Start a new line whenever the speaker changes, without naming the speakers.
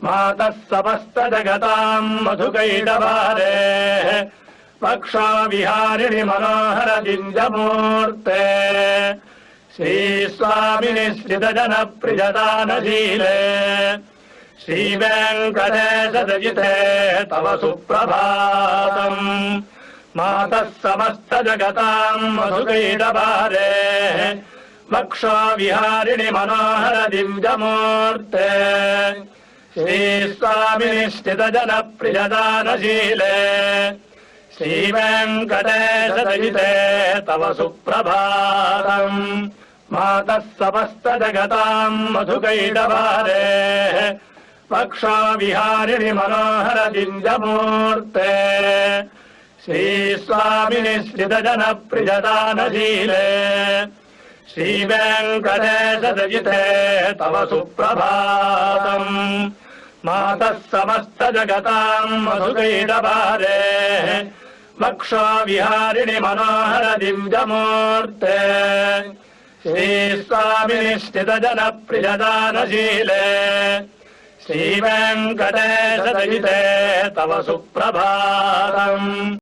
मातः समस्तजगताम् मधुकैटभारेः पक्षाविहारिणि मनोहरदिव्यमूर्ते श्रीस्वामिनि श्रितजनप्रियदानशीले श्रीवेङ्कटेशदयिते तव सुप्रभातम् मातः समस्तजगताम् मधुकैटभारेः पक्षाविहारिणि मनोहरदिव्यमूर्ते श्रीस्वामिनि श्रितजनप्रियदानशीले श्रीवेङ्कटेशदयिते तव सुप्रभातम् मातः समस्तजगताम् मधुकैटभारेः पक्षाविहारिणि मनोहरदिव्यमूर्ते श्रीस्वामिनि श्रितजनप्रियदानशीले श्रीवेङ्कटेशदयिते तव सुप्रभातम् मातः समस्तजगताम् मधुकैटभारेः पक्षाविहारिणि मनोहरदिव्यमूर्ते श्रीस्वामिनि श्रितजनप्रियदानशीले श्रीवेङ्कटेशदयिते तव सुप्रभातम्।